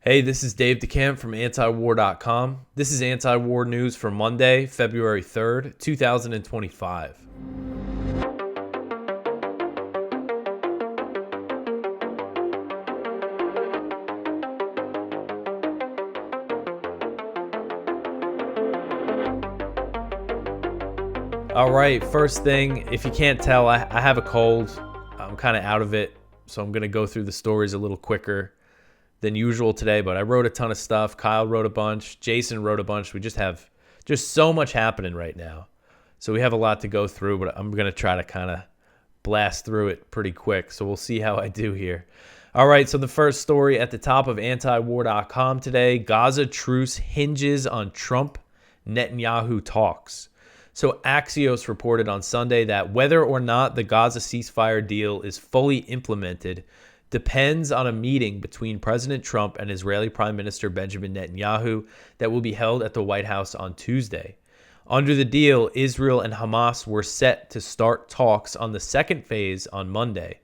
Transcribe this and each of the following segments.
Hey, this is Dave DeCamp from antiwar.com. This is anti-war news for Monday, February 3rd, 2025. All right, first thing, if you can't tell, I have a cold. I'm kind of out of it, so I'm going to go through the stories a little quicker than usual today, but I wrote a ton of stuff. Kyle wrote a bunch. Jason wrote a bunch. We just have so much happening right now. So we have a lot to go through, but I'm going to try to kind of blast through it pretty quick. So we'll see how I do here. All right, so the first story at the top of antiwar.com today, Gaza Truce Hinges on Trump-Netanyahu talks. So Axios reported on Sunday that whether or not the Gaza ceasefire deal is fully implemented depends on a meeting between President Trump and Israeli Prime Minister Benjamin Netanyahu that will be held at the White House on Tuesday. Under the deal, Israel and Hamas were set to start talks on the second phase on Monday.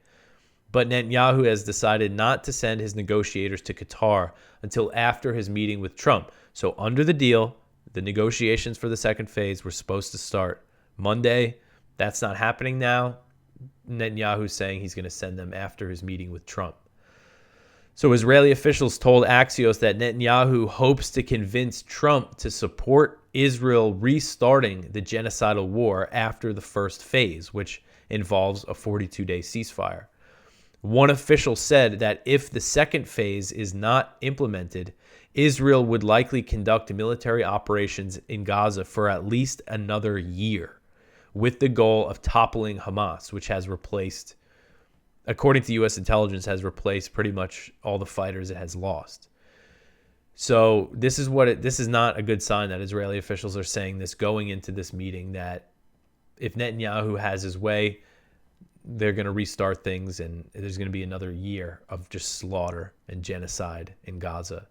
But Netanyahu has decided not to send his negotiators to Qatar until after his meeting with Trump. So under the deal, the negotiations for the second phase were supposed to start Monday. That's not happening now. Netanyahu's saying he's going to send them after his meeting with Trump. So Israeli officials told Axios that Netanyahu hopes to convince Trump to support Israel restarting the genocidal war after the first phase, which involves a 42-day ceasefire. One official said that if the second phase is not implemented, Israel would likely conduct military operations in Gaza for at least another year, with the goal of toppling Hamas, which has replaced, according to U.S. intelligence, has replaced pretty much all the fighters it has lost. So this is not a good sign that Israeli officials are saying this going into this meeting, that if Netanyahu has his way, they're going to restart things and there's going to be another year of just slaughter and genocide in Gaza.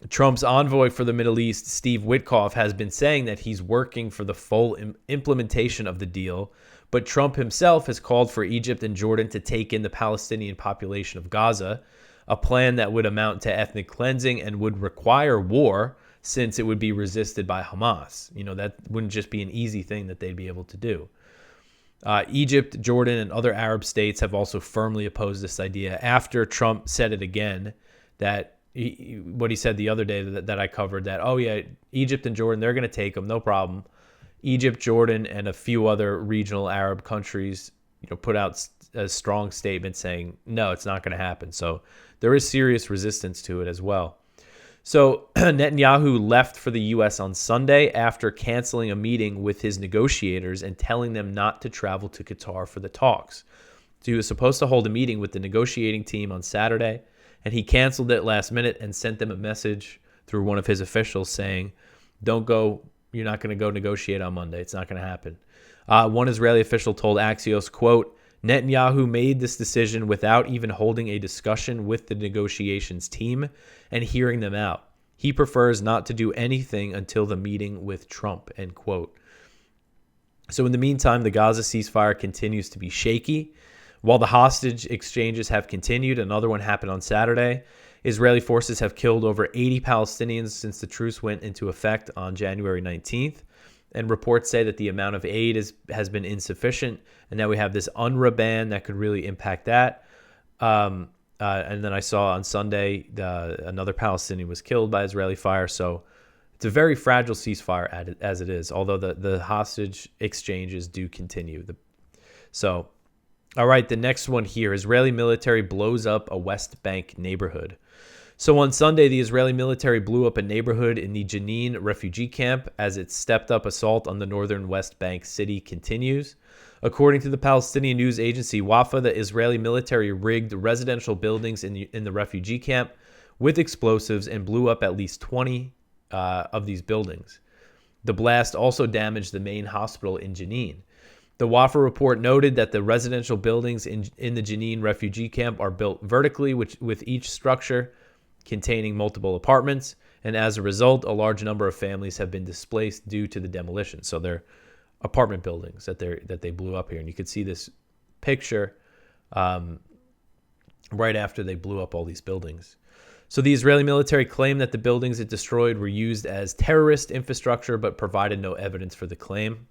Trump's envoy for the Middle East, Steve Witkoff, has been saying that he's working for the full implementation of the deal, but Trump himself has called for Egypt and Jordan to take in the Palestinian population of Gaza, a plan that would amount to ethnic cleansing and would require war since it would be resisted by Hamas. You know, that wouldn't just be an easy thing that they'd be able to do. Egypt, Jordan, and other Arab states have also firmly opposed this idea after Trump said it again, that what he said the other day that I covered, that, oh yeah, Egypt and Jordan, they're going to take them, no problem. Egypt, Jordan, and a few other regional Arab countries, put out a strong statement saying, no, it's not going to happen. So there is serious resistance to it as well. So Netanyahu left for the U.S. on Sunday after canceling a meeting with his negotiators and telling them not to travel to Qatar for the talks. So he was supposed to hold a meeting with the negotiating team on Saturday, and he canceled it last minute and sent them a message through one of his officials saying, don't go, you're not going to go negotiate on Monday. It's not going to happen. One Israeli official told Axios, quote, Netanyahu made this decision without even holding a discussion with the negotiations team and hearing them out. He prefers not to do anything until the meeting with Trump, end quote. So in the meantime, the Gaza ceasefire continues to be shaky. While the hostage exchanges have continued, another one happened on Saturday. Israeli forces have killed over 80 Palestinians since the truce went into effect on January 19th. And reports say that the amount of aid has been insufficient. And now we have this UNRWA ban that could really impact that. And then I saw on Sunday another Palestinian was killed by Israeli fire. So it's a very fragile ceasefire as it is, although the hostage exchanges do continue. All right, the next one here. Israeli military blows up a West Bank neighborhood. So on Sunday, the Israeli military blew up a neighborhood in the Jenin refugee camp as its stepped-up assault on the northern West Bank city continues. According to the Palestinian news agency Wafa, the Israeli military rigged residential buildings in the refugee camp with explosives and blew up at least 20 of these buildings. The blast also damaged the main hospital in Jenin. The Wafa report noted that the residential buildings in the Jenin refugee camp are built vertically, with each structure containing multiple apartments, and as a result, a large number of families have been displaced due to the demolition. So they're apartment buildings that they blew up here, and you could see this picture right after they blew up all these buildings. So the Israeli military claimed that the buildings it destroyed were used as terrorist infrastructure, but provided no evidence for the claim.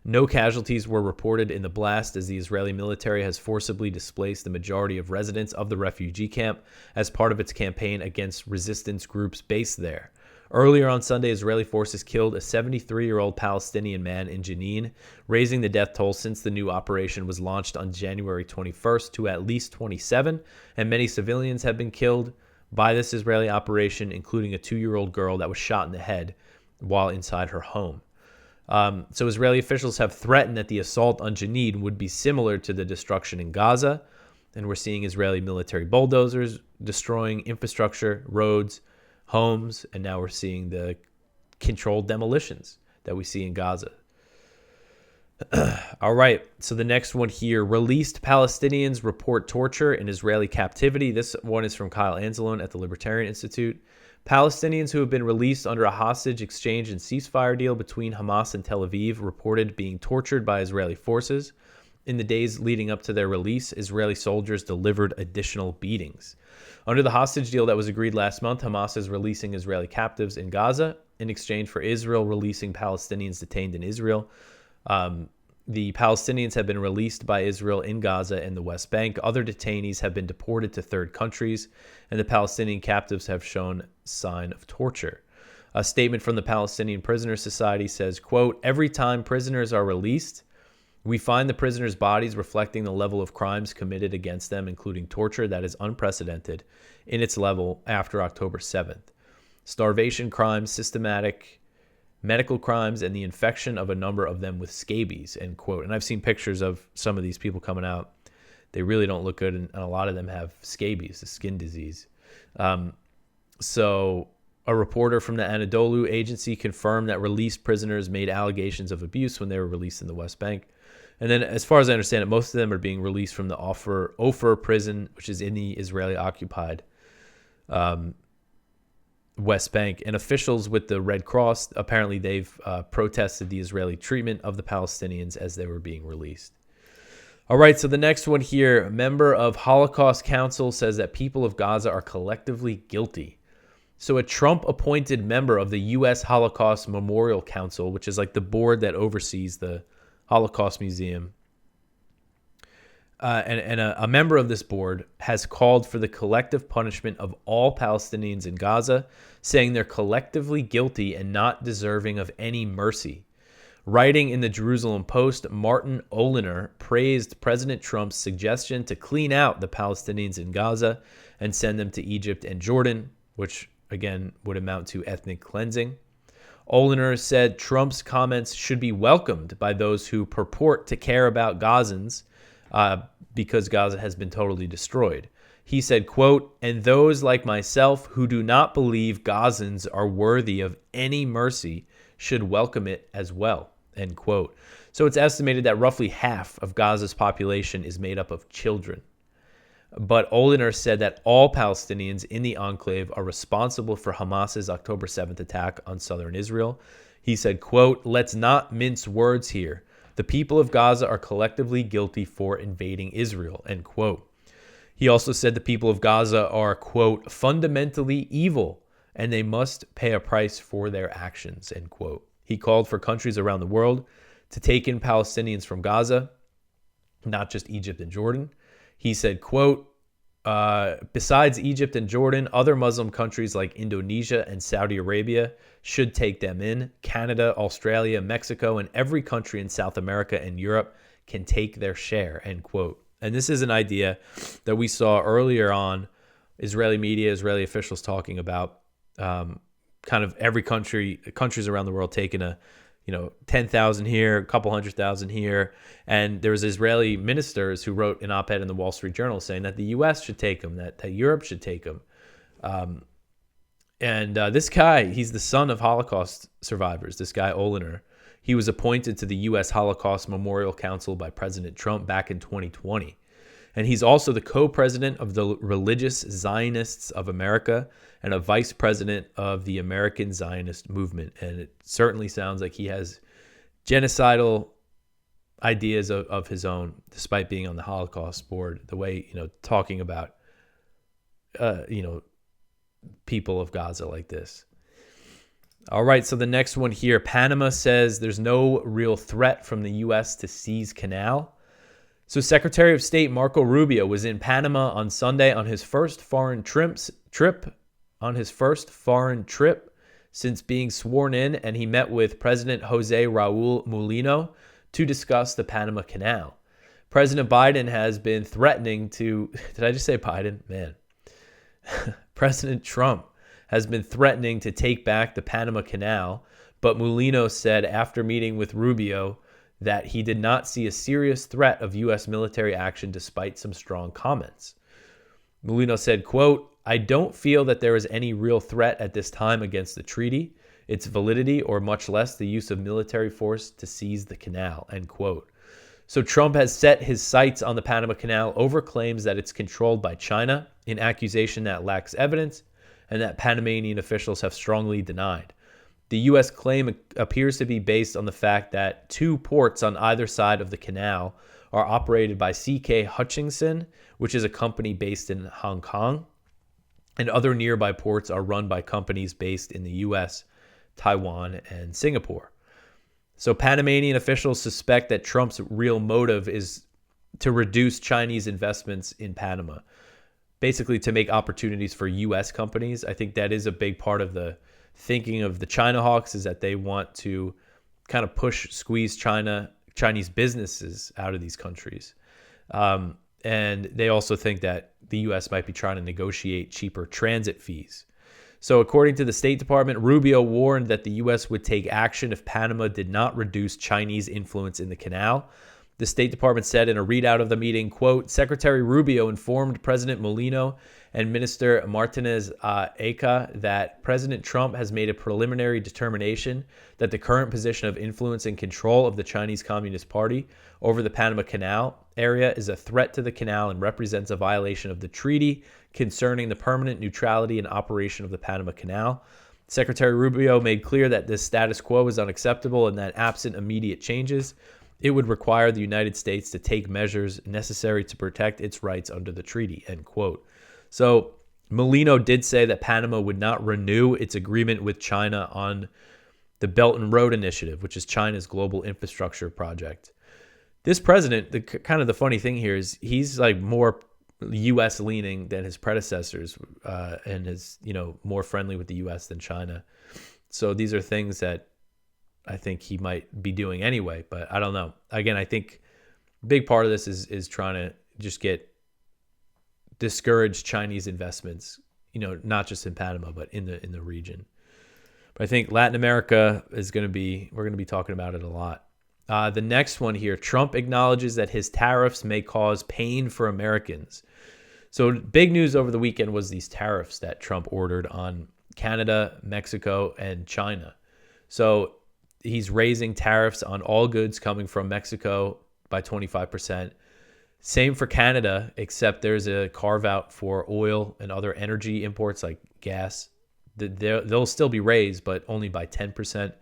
No casualties were reported in the blast, as the Israeli military has forcibly displaced the majority of residents of the refugee camp as part of its campaign against resistance groups based there. Earlier on Sunday, Israeli forces killed a 73-year-old Palestinian man in Jenin, raising the death toll since the new operation was launched on January 21st to at least 27, and many civilians have been killed by this Israeli operation, including a 2-year-old girl that was shot in the head while inside her home. So Israeli officials have threatened that the assault on Jenin would be similar to the destruction in Gaza, and we're seeing Israeli military bulldozers destroying infrastructure, roads, homes, and now we're seeing the controlled demolitions that we see in Gaza. All right, so the next one here, released Palestinians report torture in Israeli captivity. This one is from Kyle Anzalone at the Libertarian Institute. Palestinians who have been released under a hostage exchange and ceasefire deal between Hamas and Tel Aviv reported being tortured by Israeli forces. In the days leading up to their release, Israeli soldiers delivered additional beatings. Under the hostage deal that was agreed last month, Hamas is releasing Israeli captives in Gaza in exchange for Israel releasing Palestinians detained in Israel. The Palestinians have been released by Israel in Gaza and the West Bank. Other detainees have been deported to third countries, and the Palestinian captives have shown sign of torture. A statement from the Palestinian Prisoners Society says, quote, "Every time prisoners are released, we find the prisoners' bodies reflecting the level of crimes committed against them, including torture that is unprecedented in its level after October 7th. Starvation crimes, systematic medical crimes, and the infection of a number of them with scabies," end quote. And I've seen pictures of some of these people coming out. They really don't look good, and a lot of them have scabies, a skin disease. So a reporter from the Anadolu agency confirmed that released prisoners made allegations of abuse when they were released in the West Bank. And then, as far as I understand it, most of them are being released from the Ofer prison, which is in the Israeli-occupied West Bank. And officials with the Red Cross, apparently they've protested the Israeli treatment of the Palestinians as they were being released. All right, so the next one here, a member of Holocaust Council says that people of Gaza are collectively guilty. So a Trump-appointed member of the U.S. Holocaust Memorial Council, which is like the board that oversees the Holocaust Museum, and a member of this board has called for the collective punishment of all Palestinians in Gaza, saying they're collectively guilty and not deserving of any mercy. Writing in the Jerusalem Post, Martin Oliner praised President Trump's suggestion to clean out the Palestinians in Gaza and send them to Egypt and Jordan, which again would amount to ethnic cleansing. Oliner said Trump's comments should be welcomed by those who purport to care about Gazans, because Gaza has been totally destroyed. He said, quote, "And those like myself who do not believe Gazans are worthy of any mercy should welcome it as well," end quote. So it's estimated that roughly half of Gaza's population is made up of children. But Oliner said that all Palestinians in the enclave are responsible for Hamas's October 7th attack on southern Israel. He said, quote, "Let's not mince words here. The people of Gaza are collectively guilty for invading Israel," end quote. He also said the people of Gaza are, quote, "fundamentally evil, and they must pay a price for their actions," end quote. He called for countries around the world to take in Palestinians from Gaza, not just Egypt and Jordan. He said, quote, "Besides Egypt and Jordan, other Muslim countries like Indonesia and Saudi Arabia should take them in. Canada, Australia, Mexico, and every country in South America and Europe can take their share," end quote. And this is an idea that we saw earlier on, Israeli media, Israeli officials talking about kind of every countries around the world taking 10,000 here, a couple 100,000 here. And there was Israeli ministers who wrote an op-ed in the Wall Street Journal saying that the U.S. should take them, that Europe should take them. This guy, he's the son of Holocaust survivors, this guy Oliner. He was appointed to the U.S. Holocaust Memorial Council by President Trump back in 2020. And he's also the co-president of the Religious Zionists of America and a vice president of the American Zionist Movement. And it certainly sounds like he has genocidal ideas of his own, despite being on the Holocaust board, the way, talking about, people of Gaza like this. All right, so the next one here, Panama says there's no real threat from the U.S. to seize Canal. So Secretary of State Marco Rubio was in Panama on Sunday on his first foreign trip since being sworn in, and he met with President Jose Raul Mulino to discuss the Panama Canal. President Biden has been threatening to, did I just say Biden? Man. President Trump has been threatening to take back the Panama Canal, but Mulino said after meeting with Rubio that he did not see a serious threat of U.S. military action despite some strong comments. Mulino said, quote, "I don't feel that there is any real threat at this time against the treaty, its validity, or much less the use of military force to seize the canal," end quote. So Trump has set his sights on the Panama Canal over claims that it's controlled by China, an accusation that lacks evidence and that Panamanian officials have strongly denied. The U.S. claim appears to be based on the fact that two ports on either side of the canal are operated by C.K. Hutchinson, which is a company based in Hong Kong, and other nearby ports are run by companies based in the U.S., Taiwan, and Singapore. So Panamanian officials suspect that Trump's real motive is to reduce Chinese investments in Panama, basically to make opportunities for U.S. companies. I think that is a big part of the thinking of the China hawks, is that they want to kind of squeeze Chinese businesses out of these countries. And they also think that the U.S. might be trying to negotiate cheaper transit fees. So according to the State Department, Rubio warned that the U.S. would take action if Panama did not reduce Chinese influence in the canal. The State Department said in a readout of the meeting, quote, "Secretary Rubio informed President Molino and Minister Martinez Aca that President Trump has made a preliminary determination that the current position of influence and control of the Chinese Communist Party over the Panama Canal area is a threat to the canal and represents a violation of the treaty concerning the permanent neutrality and operation of the Panama Canal. Secretary Rubio made clear that this status quo is unacceptable and that absent immediate changes, it would require the United States to take measures necessary to protect its rights under the treaty," end quote. So Molino did say that Panama would not renew its agreement with China on the Belt and Road Initiative, which is China's global infrastructure project. This president, the funny thing here is he's like more U.S. leaning than his predecessors, and is, more friendly with the U.S. than China. So these are things that I think he might be doing anyway, but I don't know. Again, I think a big part of this is trying to just discourage Chinese investments, not just in Panama, but in the region. But I think Latin America we're going to be talking about it a lot. The next one here, Trump acknowledges that his tariffs may cause pain for Americans. So big news over the weekend was these tariffs that Trump ordered on Canada, Mexico, and China. So he's raising tariffs on all goods coming from Mexico by 25%. Same for Canada, except there's a carve out for oil and other energy imports like gas. They'll still be raised, but only by 10%.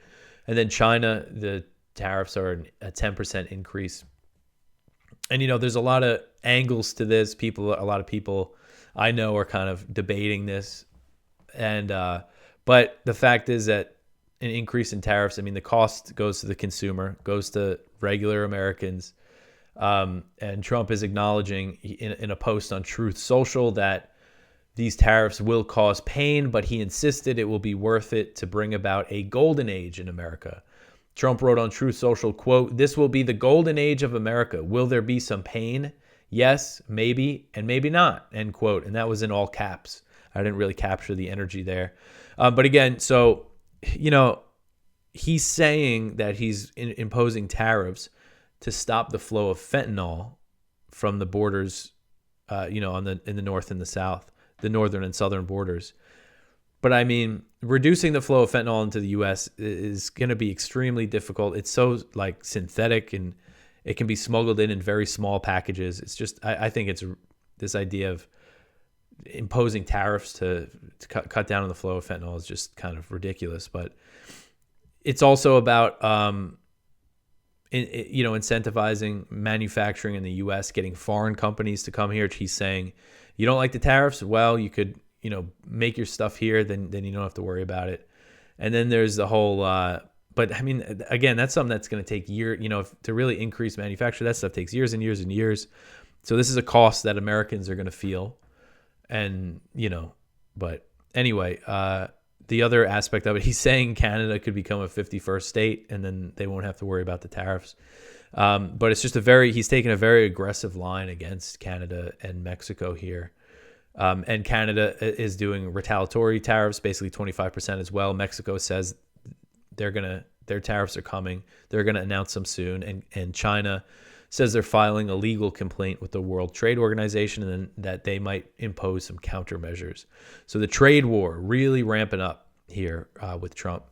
And then China, the tariffs are a 10% increase. And, there's a lot of angles to this. A lot of people I know are kind of debating this. And, but the fact is that an increase in tariffs, the cost goes to the consumer, goes to regular Americans. And Trump is acknowledging in a post on Truth Social that these tariffs will cause pain, but he insisted it will be worth it to bring about a golden age in America. Trump wrote on Truth Social, quote, "This will be the golden age of America. Will there be some pain? Yes, maybe, and maybe not," end quote. And that was in all caps. I didn't really capture the energy there. But again, so, he's saying that he's imposing tariffs to stop the flow of fentanyl from the borders, in the north and the south, the northern and southern borders. But reducing the flow of fentanyl into the U.S. is going to be extremely difficult. It's so synthetic, and it can be smuggled in very small packages. It's just, I think it's this idea of imposing tariffs to cut down on the flow of fentanyl is just kind of ridiculous. But it's also about, incentivizing manufacturing in the U.S., getting foreign companies to come here. He's saying, you don't like the tariffs? Well, you could make your stuff here, then you don't have to worry about it. And then there's the whole, but I mean, again, that's something that's going to take years, to really increase manufacture. That stuff takes years and years and years. So this is a cost that Americans are going to feel. And, but anyway, the other aspect of it, he's saying Canada could become a 51st state and then they won't have to worry about the tariffs. But it's just he's taken a very aggressive line against Canada and Mexico here. And Canada is doing retaliatory tariffs, basically 25% as well. Mexico says their tariffs are coming. They're going to announce them soon. And China says they're filing a legal complaint with the World Trade Organization and that they might impose some countermeasures. So the trade war really ramping up here with Trump.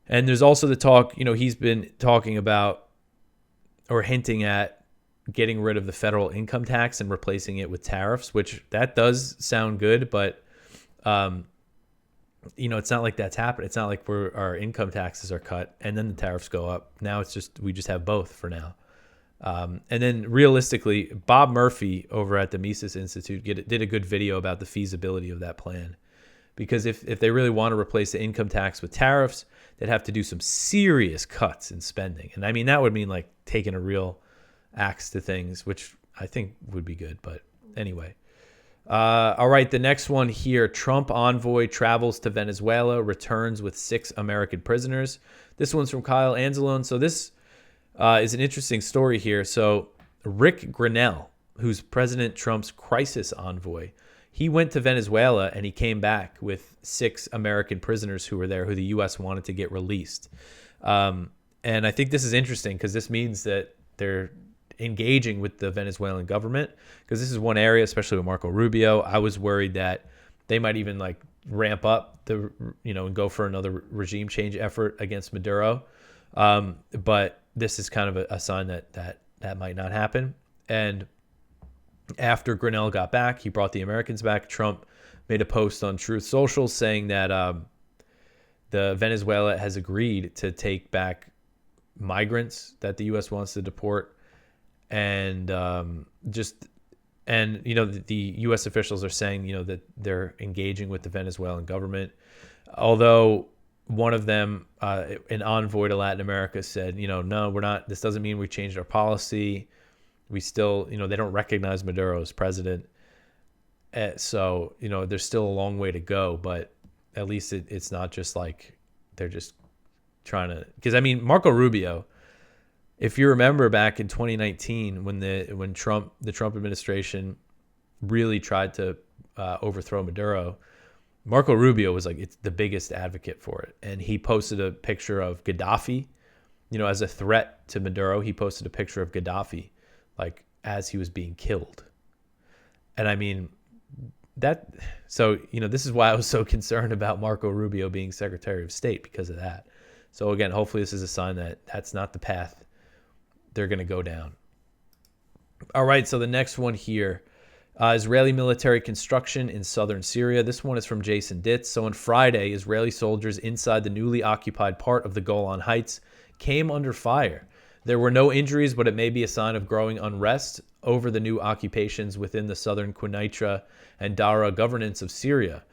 And there's also the talk, he's been talking about or hinting at getting rid of the federal income tax and replacing it with tariffs, which that does sound good, but it's not like that's happened. It's not like our income taxes are cut and then the tariffs go up. Now we just have both for now. And then realistically, Bob Murphy over at the Mises Institute did a good video about the feasibility of that plan. Because if they really want to replace the income tax with tariffs, they'd have to do some serious cuts in spending. And I mean, that would mean like taking a real axe to things, which I think would be good. But anyway. All right, the next one here. Trump envoy travels to Venezuela, returns with 6 American prisoners. This one's from Kyle Anzalone. So this is an interesting story here. So Rick Grinnell, who's President Trump's crisis envoy, he went to Venezuela and he came back with 6 American prisoners who were there, who the U.S. wanted to get released. And I think this is interesting because this means that they're engaging with the Venezuelan government, because this is one area, especially with Marco Rubio, I was worried that they might even like ramp up and go for another regime change effort against Maduro. But this is kind of a sign that might not happen. And after Grinnell got back, he brought the Americans back. Trump made a post on Truth Social saying that the Venezuela has agreed to take back migrants that the U.S. wants to deport. And the U.S. officials are saying, that they're engaging with the Venezuelan government. Although one of them, an envoy to Latin America, said, no, we're not. This doesn't mean we changed our policy. We still, they don't recognize Maduro as president. So, there's still a long way to go. But at least it's not just like they're just trying to. Because, I mean, Marco Rubio, if you remember back in 2019 when the Trump administration really tried to overthrow Maduro, Marco Rubio was like it's the biggest advocate for it, and he posted a picture of Gaddafi, as a threat to Maduro. He posted a picture of Gaddafi, like as he was being killed, and I mean that. So this is why I was so concerned about Marco Rubio being Secretary of State, because of that. So again, hopefully this is a sign that that's not the path they're going to go down. All right, so the next one here, Israeli military construction in southern Syria. This one is from Jason Ditz. So on Friday, Israeli soldiers inside the newly occupied part of the Golan Heights came under fire. There were no injuries, but it may be a sign of growing unrest over the new occupations within the southern Quneitra and Dara governance of Syria.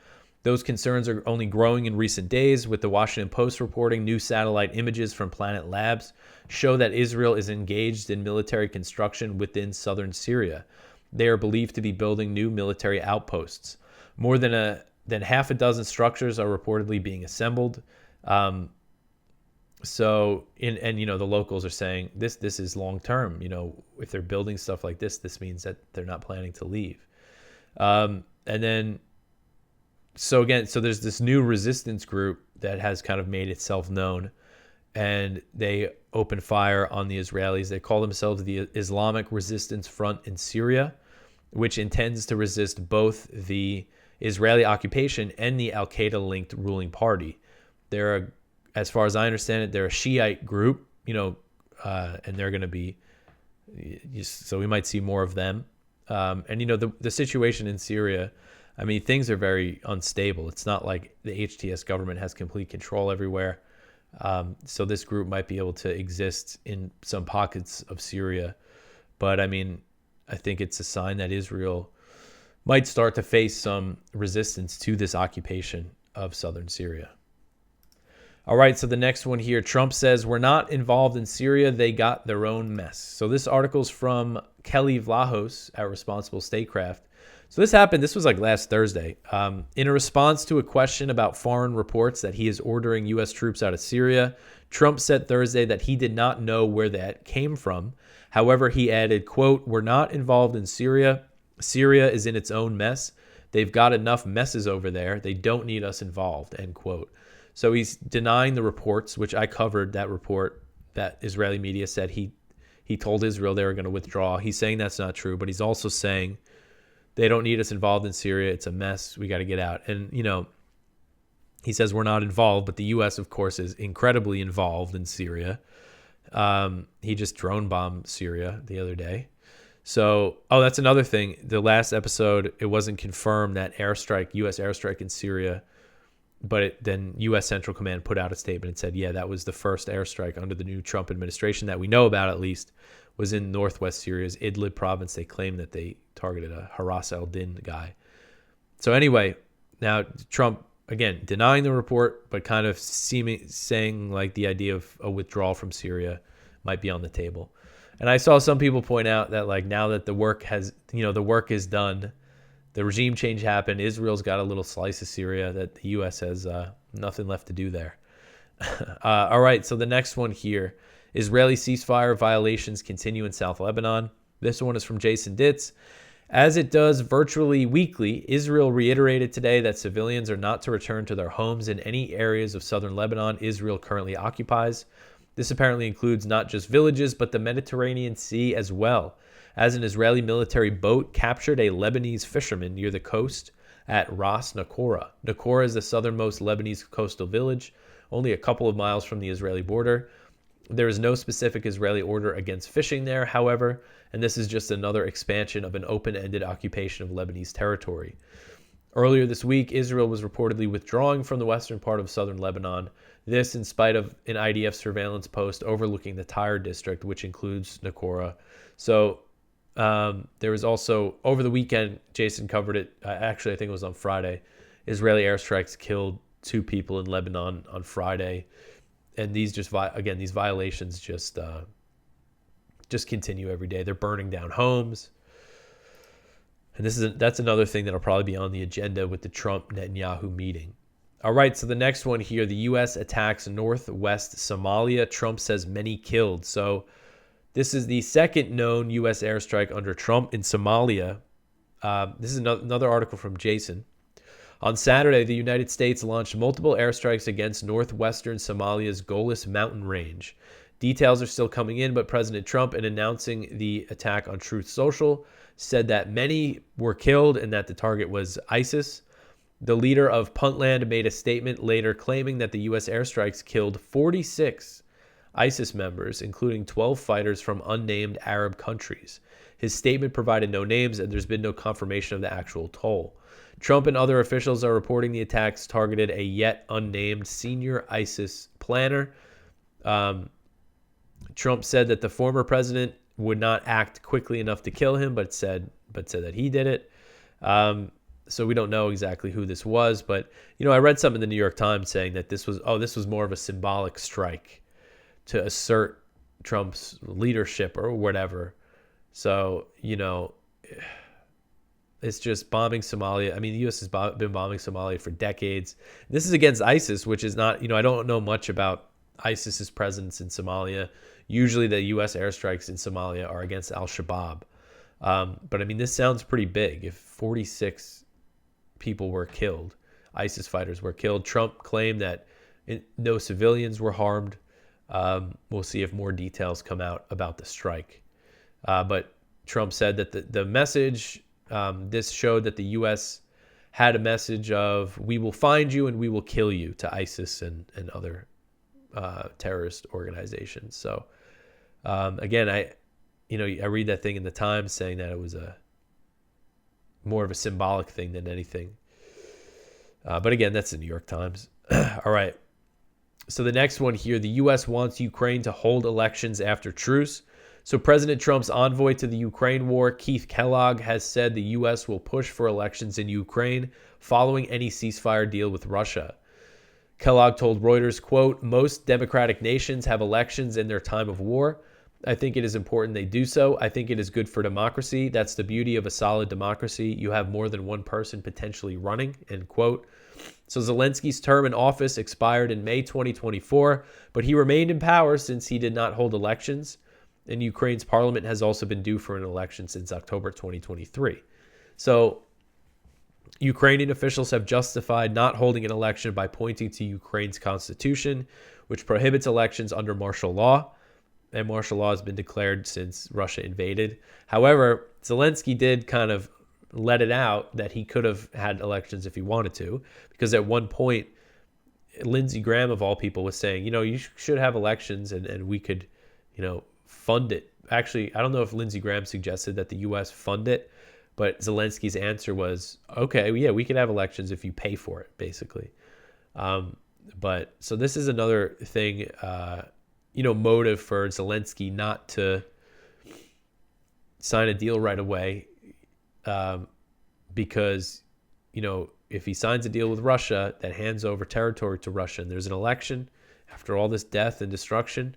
Those concerns are only growing in recent days, with the Washington Post reporting new satellite images from Planet Labs show that Israel is engaged in military construction within southern Syria. They are believed to be building new military outposts. More than half a dozen structures are reportedly being assembled. The locals are saying this is long term. If they're building stuff like this means that they're not planning to leave. So there's this new resistance group that has kind of made itself known, and they open fire on the Israelis. They call themselves the Islamic Resistance Front in Syria, which intends to resist both the Israeli occupation and the al-Qaeda-linked ruling party. They're, as far as I understand it, they're a Shiite group, and they're going to be, so we might see more of them. The situation in Syria, I mean, things are very unstable. It's not like the HTS government has complete control everywhere. So this group might be able to exist in some pockets of Syria. But I mean, I think it's a sign that Israel might start to face some resistance to this occupation of southern Syria. All right, so the next one here, Trump says, we're not involved in Syria. They got their own mess. So this article's from Kelly Vlahos at Responsible Statecraft. So this was like last Thursday. In a response to a question about foreign reports that he is ordering U.S. troops out of Syria, Trump said Thursday that he did not know where that came from. However, he added, quote, we're not involved in Syria. Syria is in its own mess. They've got enough messes over there. They don't need us involved, end quote. So he's denying the reports, which I covered that report that Israeli media said he told Israel they were going to withdraw. He's saying that's not true, but he's also saying they don't need us involved in Syria. It's a mess. We got to get out. And, he says we're not involved, but the U.S., of course, is incredibly involved in Syria. He just drone bombed Syria the other day. So, that's another thing. The last episode, it wasn't confirmed that U.S. airstrike in Syria, but then U.S. Central Command put out a statement and said, yeah, that was the first airstrike under the new Trump administration that we know about, at least, was in northwest Syria's Idlib province. They claimed that they targeted a Haras al-Din guy. So anyway, now Trump, again, denying the report, but kind of saying like the idea of a withdrawal from Syria might be on the table. And I saw some people point out that like now that the work is done, the regime change happened, Israel's got a little slice of Syria that the U.S. has nothing left to do there. All right, so the next one here, Israeli ceasefire violations continue in South Lebanon. This one is from Jason Ditz. As it does virtually weekly, Israel reiterated today that civilians are not to return to their homes in any areas of southern Lebanon Israel currently occupies. This apparently includes not just villages, but the Mediterranean Sea as well, as an Israeli military boat captured a Lebanese fisherman near the coast at Ras Nakora. Nakora is the southernmost Lebanese coastal village, only a couple of miles from the Israeli border. There is no specific Israeli order against fishing there, however, and this is just another expansion of an open-ended occupation of Lebanese territory. Earlier this week, Israel was reportedly withdrawing from the western part of southern Lebanon, this in spite of an IDF surveillance post overlooking the Tyre district, which includes Nakora. So there was also, over the weekend, Jason covered it, actually I think it was on Friday, Israeli airstrikes killed 2 people in Lebanon on Friday. And these these violations just continue every day. They're burning down homes. And that's another thing that'll probably be on the agenda with the Trump-Netanyahu meeting. All right, so the next one here, the U.S. attacks northwest Somalia. Trump says many killed. So this is the second known U.S. airstrike under Trump in Somalia. This is another article from Jason. On Saturday, the United States launched multiple airstrikes against northwestern Somalia's Golis mountain range. Details are still coming in, but President Trump, in announcing the attack on Truth Social, said that many were killed and that the target was ISIS. The leader of Puntland made a statement later claiming that the U.S. airstrikes killed 46 ISIS members, including 12 fighters from unnamed Arab countries. His statement provided no names, and there's been no confirmation of the actual toll. Trump and other officials are reporting the attacks targeted a yet unnamed senior ISIS planner. Trump said that the former president would not act quickly enough to kill him, but said that he did it. So we don't know exactly who this was, but I read something in the New York Times saying that this was more of a symbolic strike to assert Trump's leadership or whatever. So it's just bombing Somalia. I mean, the U.S. has been bombing Somalia for decades. This is against ISIS, which is not, I don't know much about ISIS's presence in Somalia. Usually the U.S. airstrikes in Somalia are against al-Shabaab. But I mean, this sounds pretty big. If 46 people were killed, ISIS fighters were killed. Trump claimed that no civilians were harmed. We'll see if more details come out about the strike. But Trump said that the message, this showed that the U.S. had a message of, we will find you and we will kill you, to ISIS and other terrorist organizations. So again, I read that thing in the Times saying that it was more of a symbolic thing than anything. But again, that's the New York Times. All right. So the next one here, the U.S. wants Ukraine to hold elections after truce. So President Trump's envoy to the Ukraine war, Keith Kellogg, has said the U.S. will push for elections in Ukraine following any ceasefire deal with Russia. Kellogg told Reuters, quote, "Most democratic nations have elections in their time of war. I think it is important they do so. I think it is good for democracy. That's the beauty of a solid democracy. You have more than one person potentially running," end quote. So Zelensky's term in office expired in May 2024, but he remained in power since he did not hold elections. And Ukraine's parliament has also been due for an election since October 2023. So Ukrainian officials have justified not holding an election by pointing to Ukraine's constitution, which prohibits elections under martial law. And martial law has been declared since Russia invaded. However, Zelensky did kind of let it out that he could have had elections if he wanted to, because at one point, Lindsey Graham, of all people, was saying, you should have elections and we could, fund it. Actually, I don't know if Lindsey Graham suggested that the U.S. fund it, but Zelensky's answer was, okay, yeah, we could have elections if you pay for it, basically. But so this is another thing, motive for Zelensky not to sign a deal right away, because, if he signs a deal with Russia that hands over territory to Russia and there's an election after all this death and destruction,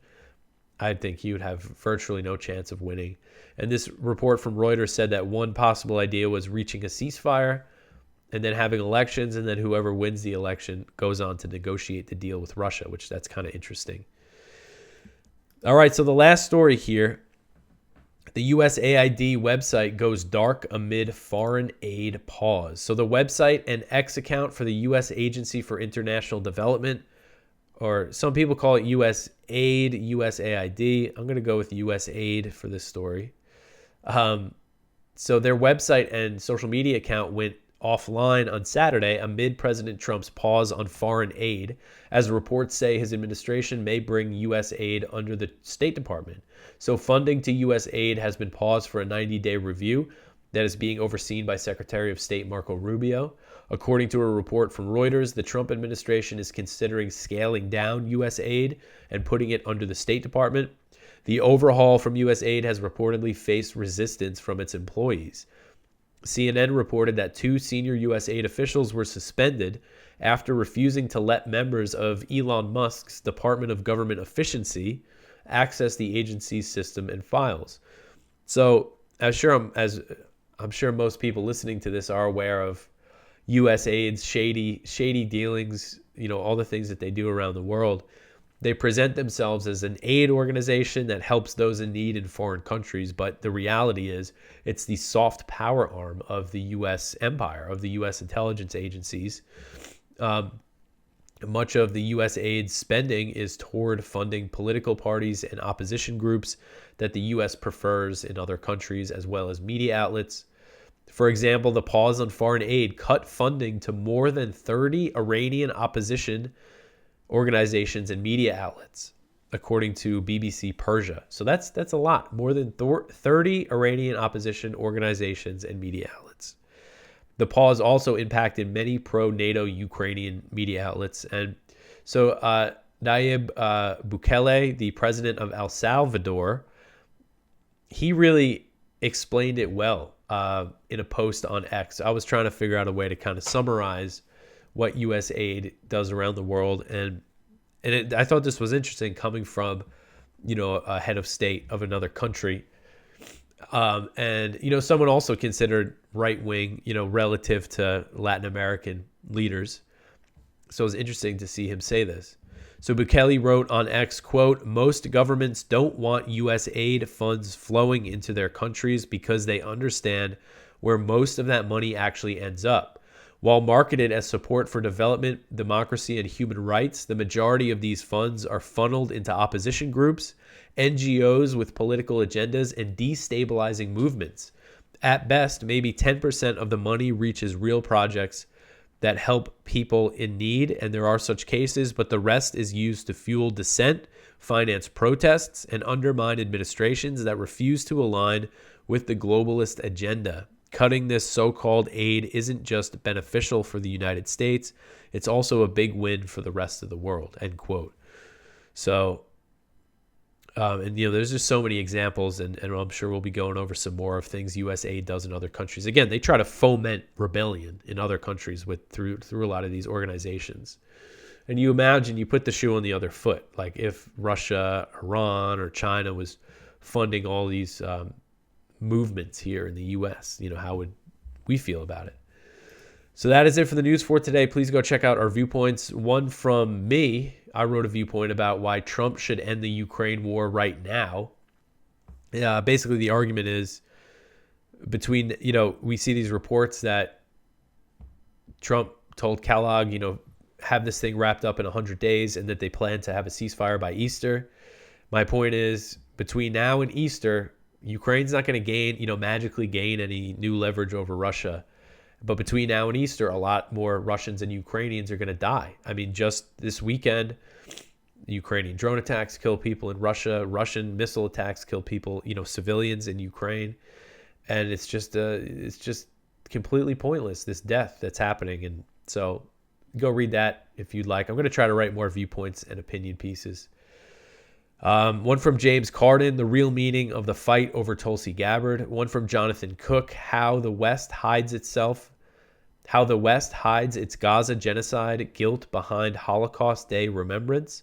I think he would have virtually no chance of winning. And this report from Reuters said that one possible idea was reaching a ceasefire and then having elections, and then whoever wins the election goes on to negotiate the deal with Russia, which that's kind of interesting. All right, so the last story here, the USAID website goes dark amid foreign aid pause. So the website and X account for the U.S. Agency for International Development, or some people call it USAID, USAID. I'm going to go with USAID for this story. So their website and social media account went offline on Saturday amid President Trump's pause on foreign aid, as reports say his administration may bring U.S. aid under the State Department. So funding to U.S. aid has been paused for a 90-day review that is being overseen by Secretary of State Marco Rubio. According to a report from Reuters, the Trump administration is considering scaling down U.S. aid and putting it under the State Department. The overhaul from U.S. aid has reportedly faced resistance from its employees. CNN reported that 2 senior U.S. aid officials were suspended after refusing to let members of Elon Musk's Department of Government Efficiency access the agency's system and files. So, I'm sure most people listening to this are aware of USAID's shady dealings, all the things that they do around the world. They present themselves as an aid organization that helps those in need in foreign countries, but the reality is it's the soft power arm of the U.S. empire, of the U.S. intelligence agencies. Much of the U.S. aid spending is toward funding political parties and opposition groups that the U.S. prefers in other countries, as well as media outlets. For example, the pause on foreign aid cut funding to more than 30 Iranian opposition organizations and media outlets, according to BBC Persia. So that's a lot, more than 30 Iranian opposition organizations and media outlets. The pause also impacted many pro-NATO Ukrainian media outlets. And so Nayib Bukele, the president of El Salvador, he really explained it well in a post on X. I was trying to figure out a way to kind of summarize what U.S. aid does around the world. And I thought this was interesting coming from, a head of state of another country. And someone also considered right-wing, relative to Latin American leaders. So it was interesting to see him say this. So Bukele wrote on X, quote, "Most governments don't want U.S. aid funds flowing into their countries because they understand where most of that money actually ends up. While marketed as support for development, democracy, and human rights, the majority of these funds are funneled into opposition groups, NGOs with political agendas, and destabilizing movements. At best, maybe 10% of the money reaches real projects that help people in need, and there are such cases, but the rest is used to fuel dissent, finance protests, and undermine administrations that refuse to align with the globalist agenda. Cutting this so-called aid isn't just beneficial for the United States, it's also a big win for the rest of the world," end quote. So And, there's just so many examples, and I'm sure we'll be going over some more of things USAID does in other countries. Again, they try to foment rebellion in other countries through a lot of these organizations. And you imagine you put the shoe on the other foot. Like if Russia, Iran, or China was funding all these movements here in the U.S., how would we feel about it? So that is it for the news for today. Please go check out our viewpoints. One from me, I wrote a viewpoint about why Trump should end the Ukraine war right now. Basically, the argument is between, we see these reports that Trump told Kellogg, have this thing wrapped up in 100 days and that they plan to have a ceasefire by Easter. My point is, between now and Easter, Ukraine's not going to magically gain any new leverage over Russia. But between now and Easter, a lot more Russians and Ukrainians are going to die. I mean, just this weekend, Ukrainian drone attacks kill people in Russia. Russian missile attacks kill people, civilians in Ukraine. And it's just completely pointless, this death that's happening. And so go read that if you'd like. I'm going to try to write more viewpoints and opinion pieces. One from James Carden, The Real Meaning of the Fight Over Tulsi Gabbard. One from Jonathan Cook, How the West Hides its Gaza genocide guilt behind Holocaust Day remembrance.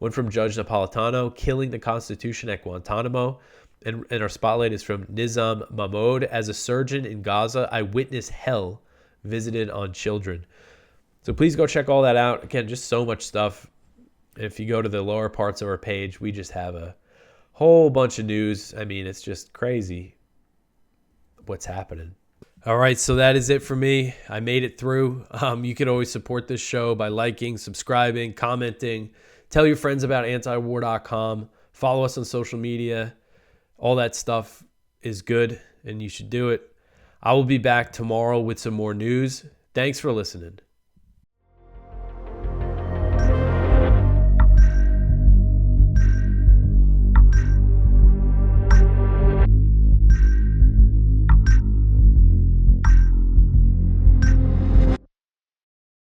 One from Judge Napolitano, Killing the Constitution at Guantanamo. And our spotlight is from Nizam Mahmoud, As a Surgeon in Gaza, I Witness Hell Visited on Children. So please go check all that out. Again, just so much stuff. If you go to the lower parts of our page, we just have a whole bunch of news. I mean, it's just crazy what's happening. All right, so that is it for me. I made it through. You can always support this show by liking, subscribing, commenting. Tell your friends about antiwar.com. Follow us on social media. All that stuff is good, and you should do it. I will be back tomorrow with some more news. Thanks for listening.